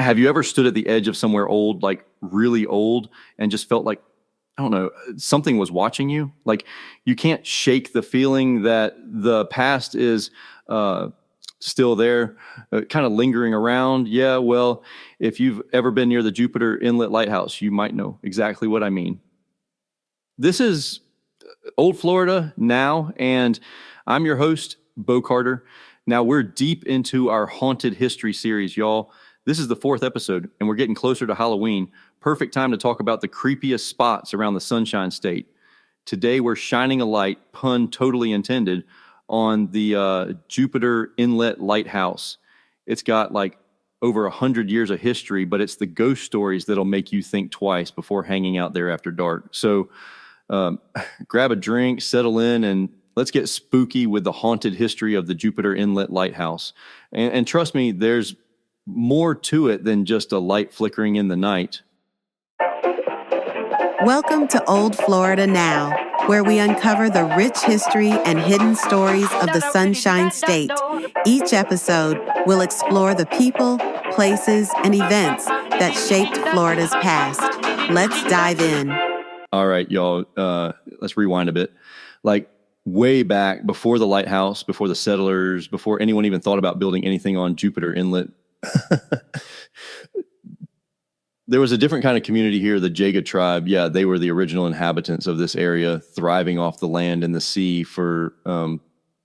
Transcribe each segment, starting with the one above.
Have you ever stood at the edge of somewhere old, like really old, and just felt like, I don't know, something was watching you? Like you can't shake the feeling that the past is still there, kind of lingering around. Yeah, well, if you've ever been near the Jupiter Inlet Lighthouse, you might know exactly what I mean. This is Old Florida Now, and I'm your host, Bo Carter. Now, we're deep into our haunted history series, y'all. This is the 4th episode, and we're getting closer to Halloween. Perfect time to talk about the creepiest spots around the Sunshine State. Today, we're shining a light, pun totally intended, on the Jupiter Inlet Lighthouse. It's got like over 100 years of history, but it's the ghost stories that'll make you think twice before hanging out there after dark. So grab a drink, settle in, and let's get spooky with the haunted history of the Jupiter Inlet Lighthouse. And trust me, there's more to it than just a light flickering in the night. Welcome to Old Florida Now, where we uncover the rich history and hidden stories of the Sunshine State. Each episode will explore the people, places, and events that shaped Florida's past. Let's dive in. All right, y'all, let's rewind a bit. Like way back before the lighthouse, before the settlers, before anyone even thought about building anything on Jupiter Inlet, there was a different kind of community here, the Jaga tribe. Yeah, they were the original inhabitants of this area, thriving off the land and the sea for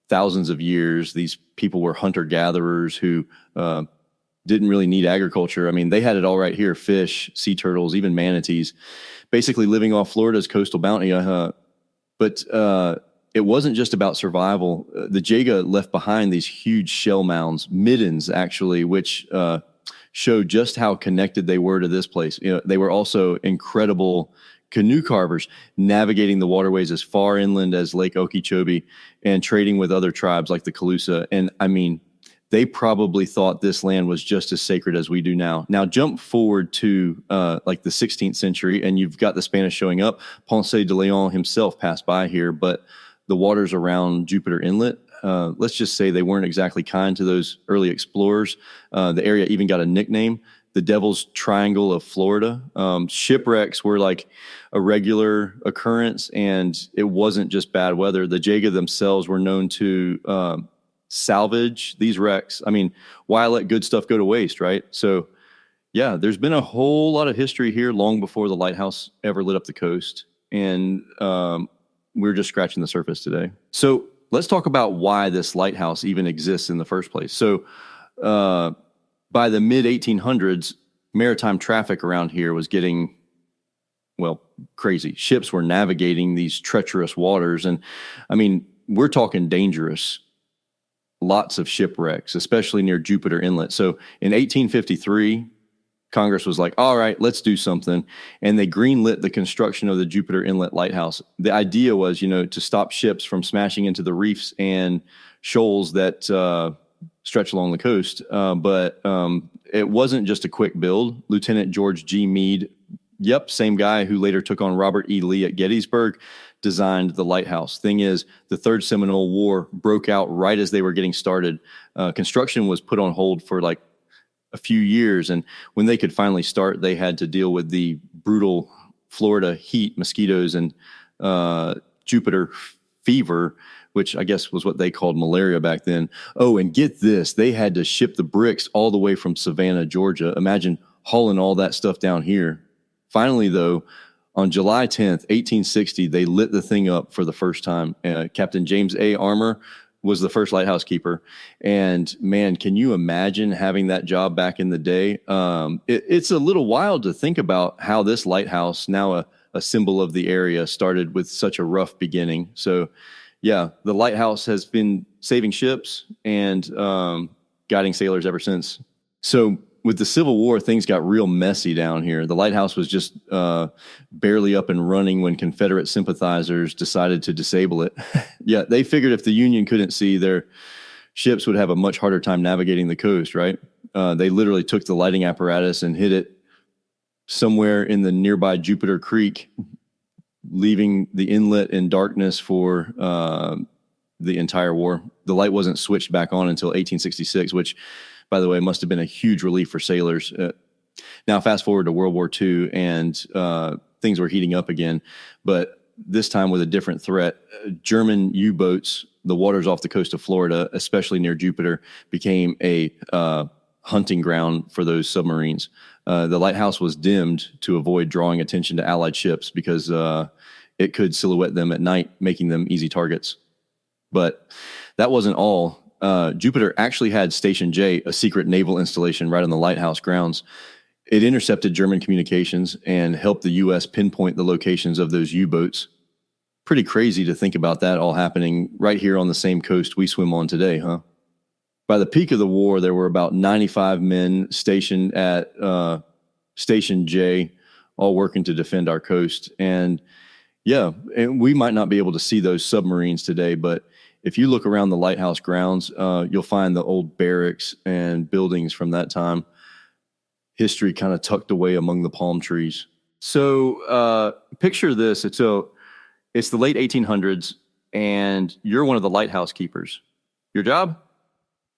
thousands of years. These people were hunter-gatherers who didn't really need agriculture. I mean, they had it all right here, fish, sea turtles, even manatees, basically living off Florida's coastal bounty. But it wasn't just about survival. The Jaga left behind these huge shell mounds, middens actually, which showed just how connected they were to this place. You know, they were also incredible canoe carvers, navigating the waterways as far inland as Lake Okeechobee and trading with other tribes like the Calusa. And I mean, they probably thought this land was just as sacred as we do now. Now jump forward to like the 16th century, and you've got the Spanish showing up. Ponce de Leon himself passed by here, but the waters around Jupiter Inlet, let's just say they weren't exactly kind to those early explorers. The area even got a nickname, the Devil's Triangle of Florida. Shipwrecks were like a regular occurrence, and it wasn't just bad weather. The Jaga themselves were known to salvage these wrecks. I mean, why let good stuff go to waste, right? So yeah, there's been a whole lot of history here long before the lighthouse ever lit up the coast. And we're just scratching the surface today. So let's talk about why this lighthouse even exists in the first place. So by the mid-1800s, maritime traffic around here was getting, well, crazy. Ships were navigating these treacherous waters. And I mean, we're talking dangerous. Lots of shipwrecks, especially near Jupiter Inlet. So in 1853, Congress was like, all right, let's do something. And they greenlit the construction of the Jupiter Inlet Lighthouse. The idea was, to stop ships from smashing into the reefs and shoals that stretch along the coast. But it wasn't just a quick build. Lieutenant George G. Meade, same guy who later took on Robert E. Lee at Gettysburg, designed the lighthouse. Thing is, the Third Seminole War broke out right as they were getting started. Construction was put on hold for like a few years, and when they could finally start, they had to deal with the brutal Florida heat, mosquitoes, and Jupiter fever, which I guess was what they called malaria back then. Oh, and get this, they had to ship the bricks all the way from Savannah, Georgia. Imagine hauling all that stuff down here. Finally, though, on July 10th, 1860, they lit the thing up for the first time. Captain James A. Armour was the first lighthouse keeper. And man, can you imagine having that job back in the day? It's a little wild to think about how this lighthouse, now a symbol of the area, started with such a rough beginning. So yeah, the lighthouse has been saving ships and guiding sailors ever since. So with the Civil War, things got real messy down here. The lighthouse was just barely up and running when Confederate sympathizers decided to disable it. Yeah, they figured if the Union couldn't see, their ships would have a much harder time navigating the coast, right? They literally took the lighting apparatus and hid it somewhere in the nearby Jupiter Creek, leaving the inlet in darkness for the entire war. The light wasn't switched back on until 1866, which, by the way, must have been a huge relief for sailors. Now, fast forward to World War II, and things were heating up again, but this time with a different threat. German U-boats, the waters off the coast of Florida, especially near Jupiter, became a hunting ground for those submarines. The lighthouse was dimmed to avoid drawing attention to Allied ships because it could silhouette them at night, making them easy targets. But that wasn't all. Jupiter actually had Station J, a secret naval installation right on the lighthouse grounds. It intercepted German communications and helped the U.S. pinpoint the locations of those U-boats. Pretty crazy to think about that all happening right here on the same coast we swim on today, huh? By the peak of the war, there were about 95 men stationed at Station J, all working to defend our coast. And and we might not be able to see those submarines today, but if you look around the lighthouse grounds, you'll find the old barracks and buildings from that time. History kind of tucked away among the palm trees. So picture this. It's the late 1800s, and you're one of the lighthouse keepers. Your job?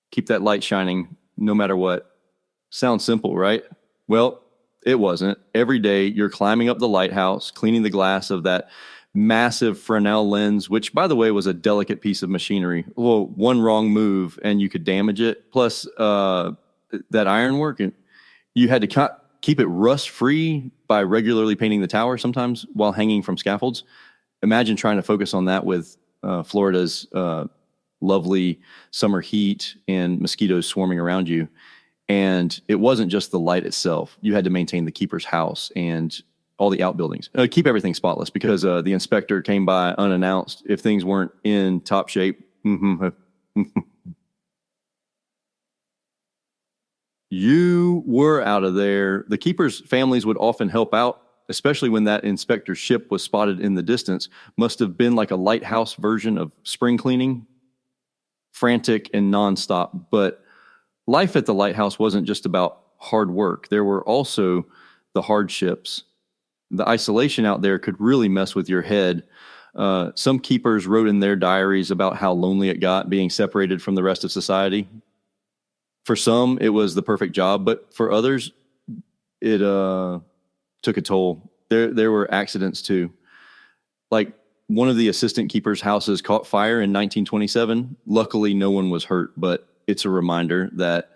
Keep that light shining no matter what. Sounds simple, right? Well, it wasn't. Every day you're climbing up the lighthouse, cleaning the glass of that massive Fresnel lens, which, by the way, was a delicate piece of machinery. Well, one wrong move and you could damage it. Plus, that ironwork, and you had to keep it rust-free by regularly painting the tower sometimes while hanging from scaffolds. Imagine trying to focus on that with Florida's lovely summer heat and mosquitoes swarming around you. And it wasn't just the light itself. You had to maintain the keeper's house and all the outbuildings. Keep everything spotless because the inspector came by unannounced if things weren't in top shape. You were out of there. The keepers' families would often help out, especially when that inspector's ship was spotted in the distance. Must have been like a lighthouse version of spring cleaning. Frantic and nonstop. But life at the lighthouse wasn't just about hard work. There were also the hardships. The isolation out there could really mess with your head. Some keepers wrote in their diaries about how lonely it got being separated from the rest of society. For some, it was the perfect job, but for others, it took a toll. There were accidents too. Like one of the assistant keepers' houses caught fire in 1927. Luckily, no one was hurt, but it's a reminder that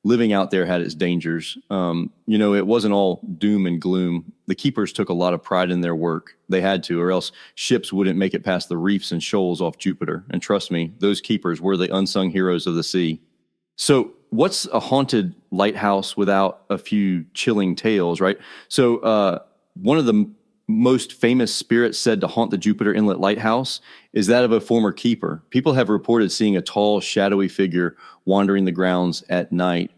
living out there had its dangers. It wasn't all doom and gloom. The keepers took a lot of pride in their work. They had to, or else ships wouldn't make it past the reefs and shoals off Jupiter. And trust me, those keepers were the unsung heroes of the sea. So what's a haunted lighthouse without a few chilling tales, right? So one of the most famous spirits said to haunt the Jupiter Inlet Lighthouse is that of a former keeper. People have reported seeing a tall, shadowy figure wandering the grounds at night.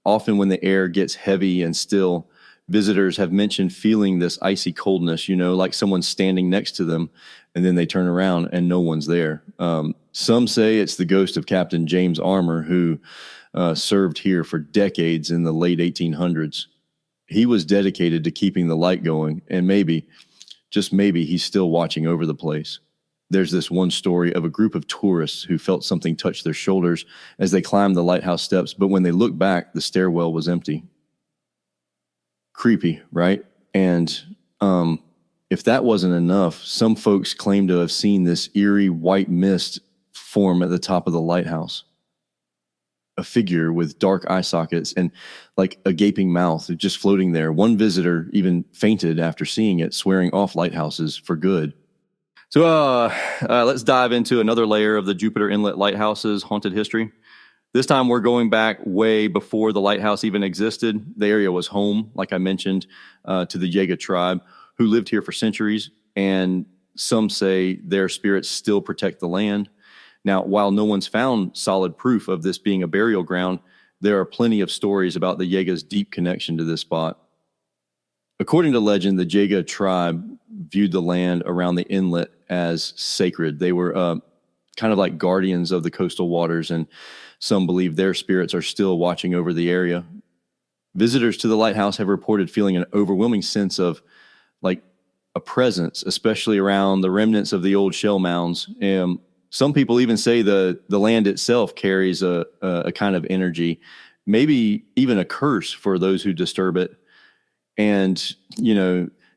Often when the air gets heavy and still, visitors have mentioned feeling this icy coldness, like someone's standing next to them, and then they turn around and no one's there. Some say it's the ghost of Captain James Armour, who served here for decades in the late 1800s. He was dedicated to keeping the light going, and maybe, just maybe, he's still watching over the place. There's this one story of a group of tourists who felt something touch their shoulders as they climbed the lighthouse steps, but when they looked back, the stairwell was empty. Creepy, right? And if that wasn't enough, some folks claim to have seen this eerie white mist form at the top of the lighthouse. A figure with dark eye sockets and like a gaping mouth just floating there. One visitor even fainted after seeing it, swearing off lighthouses for good. So let's dive into another layer of the Jupiter Inlet Lighthouse's haunted history. This time we're going back way before the lighthouse even existed. The area was home, like I mentioned, to the Jaega tribe, who lived here for centuries, and some say their spirits still protect the land. Now, while no one's found solid proof of this being a burial ground, there are plenty of stories about the Jaega's deep connection to this spot. According to legend, the Jaega tribe viewed the land around the inlet as sacred. They were kind of like guardians of the coastal waters, and some believe their spirits are still watching over the area. Visitors to the lighthouse have reported feeling an overwhelming sense of like a presence, especially around the remnants of the old shell mounds. Some people even say the land itself carries a kind of energy, maybe even a curse for those who disturb it. And,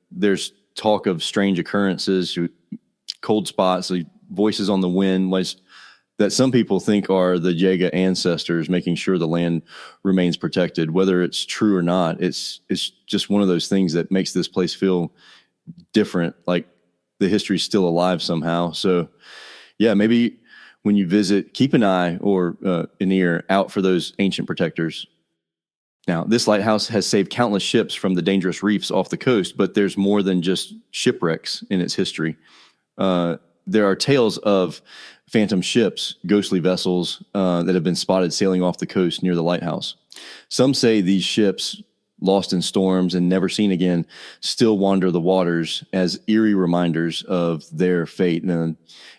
there's talk of strange occurrences, cold spots, voices on the wind, that some people think are the Jaega ancestors making sure the land remains protected. Whether it's true or not, it's just one of those things that makes this place feel different, like the history's still alive somehow. So, yeah, maybe when you visit, keep an eye or an ear out for those ancient protectors. Now, this lighthouse has saved countless ships from the dangerous reefs off the coast, but there's more than just shipwrecks in its history. There are tales of phantom ships, ghostly vessels that have been spotted sailing off the coast near the lighthouse. Some say these ships, lost in storms and never seen again, still wander the waters as eerie reminders of their fate.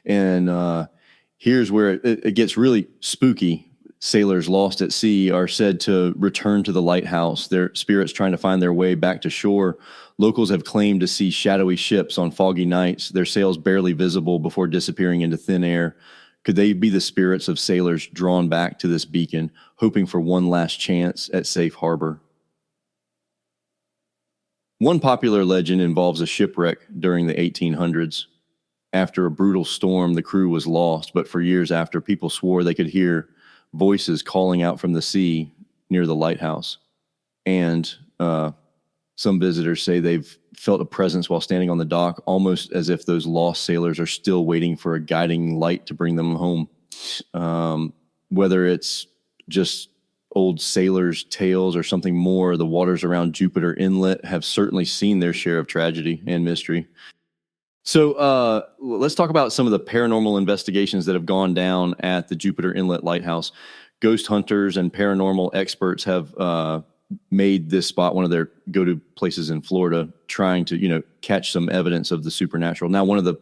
And here's where it gets really spooky. Sailors lost at sea are said to return to the lighthouse, their spirits trying to find their way back to shore. Locals have claimed to see shadowy ships on foggy nights, their sails barely visible before disappearing into thin air. Could they be the spirits of sailors drawn back to this beacon, hoping for one last chance at safe harbor? One popular legend involves a shipwreck during the 1800s. After a brutal storm, the crew was lost, but for years after, people swore they could hear voices calling out from the sea near the lighthouse. And some visitors say they've felt a presence while standing on the dock, almost as if those lost sailors are still waiting for a guiding light to bring them home. Whether it's just old sailors' tales or something more, the waters around Jupiter Inlet have certainly seen their share of tragedy and mystery. So let's talk about some of the paranormal investigations that have gone down at the Jupiter Inlet Lighthouse. Ghost hunters and paranormal experts have made this spot one of their go-to places in Florida, trying to, catch some evidence of the supernatural. Now, one of the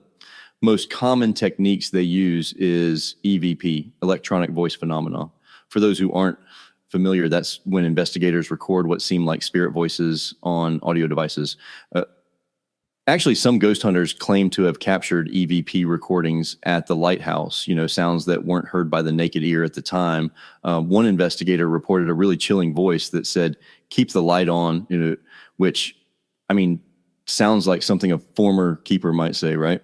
most common techniques they use is EVP, electronic voice phenomena. For those who aren't familiar, that's when investigators record what seem like spirit voices on audio devices. Actually, some ghost hunters claim to have captured EVP recordings at the lighthouse, sounds that weren't heard by the naked ear at the time. One investigator reported a really chilling voice that said, "Keep the light on," which, sounds like something a former keeper might say, right?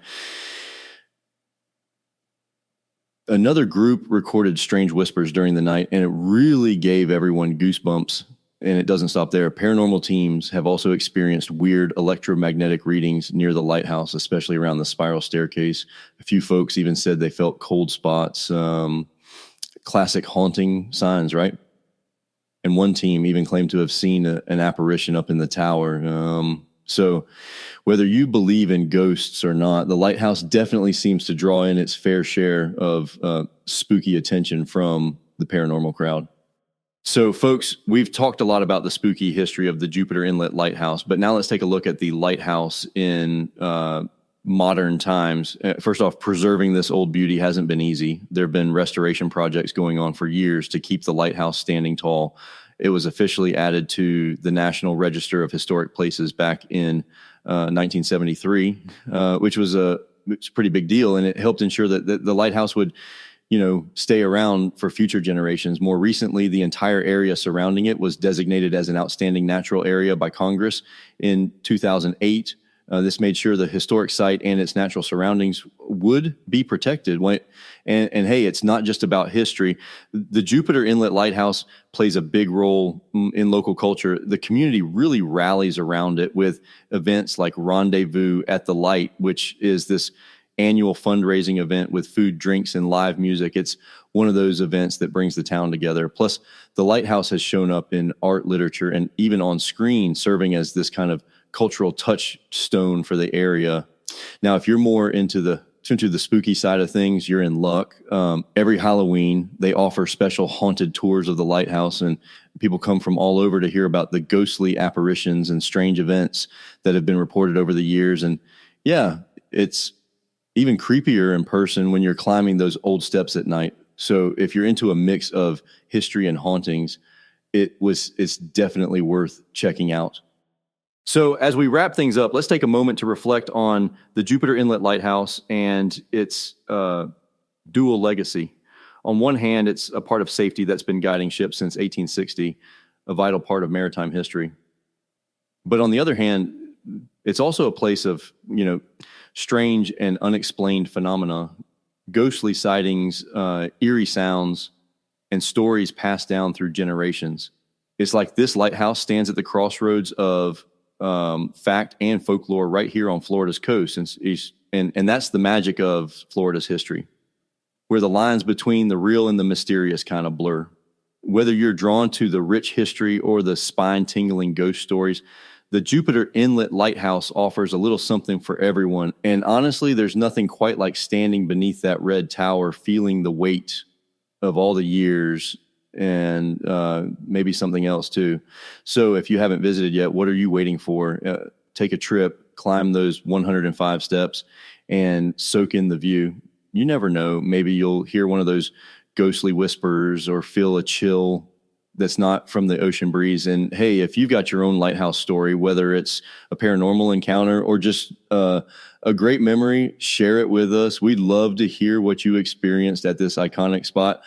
Another group recorded strange whispers during the night, and it really gave everyone goosebumps. And it doesn't stop there. Paranormal teams have also experienced weird electromagnetic readings near the lighthouse, especially around the spiral staircase. A few folks even said they felt cold spots, classic haunting signs, right? And one team even claimed to have seen an apparition up in the tower. So whether you believe in ghosts or not, the lighthouse definitely seems to draw in its fair share of spooky attention from the paranormal crowd. So, folks, we've talked a lot about the spooky history of the Jupiter Inlet Lighthouse, but now let's take a look at the lighthouse in modern times. First off, preserving this old beauty hasn't been easy. There have been restoration projects going on for years to keep the lighthouse standing tall. It was officially added to the National Register of Historic Places back in 1973, which was a pretty big deal, and it helped ensure that the lighthouse would stay around for future generations. More recently, the entire area surrounding it was designated as an outstanding natural area by Congress in 2008. This made sure the historic site and its natural surroundings would be protected. And hey, it's not just about history. The Jupiter Inlet Lighthouse plays a big role in local culture. The community really rallies around it with events like Rendezvous at the Light, which is this annual fundraising event with food, drinks, and live music. It's one of those events that brings the town together. Plus, the lighthouse has shown up in art, literature, and even on screen, serving as this kind of cultural touchstone for the area. Now, if you're more into the spooky side of things, you're in luck. Every Halloween, they offer special haunted tours of the lighthouse, and people come from all over to hear about the ghostly apparitions and strange events that have been reported over the years. And yeah, it's even creepier in person when you're climbing those old steps at night. So if you're into a mix of history and hauntings, it's definitely worth checking out. So as we wrap things up, let's take a moment to reflect on the Jupiter Inlet Lighthouse and its dual legacy. On one hand, it's a part of safety that's been guiding ships since 1860, a vital part of maritime history. But on the other hand, it's also a place of, strange and unexplained phenomena, ghostly sightings, eerie sounds, and stories passed down through generations. It's like this lighthouse stands at the crossroads of fact and folklore right here on Florida's coast. And that's the magic of Florida's history, where the lines between the real and the mysterious kind of blur. Whether you're drawn to the rich history or the spine-tingling ghost stories, the Jupiter Inlet Lighthouse offers a little something for everyone. And honestly, there's nothing quite like standing beneath that red tower, feeling the weight of all the years and maybe something else too. So if you haven't visited yet, what are you waiting for? Take a trip, climb those 105 steps, and soak in the view. You never know. Maybe you'll hear one of those ghostly whispers or feel a chill that's not from the ocean breeze. And hey, if you've got your own lighthouse story, whether it's a paranormal encounter or just a great memory, share it with us. We'd love to hear what you experienced at this iconic spot.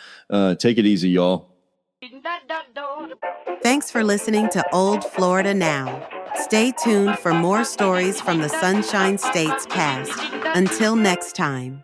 Take it easy, y'all. Thanks for listening to Old Florida Now. Stay tuned for more stories from the Sunshine State's past. Until next time.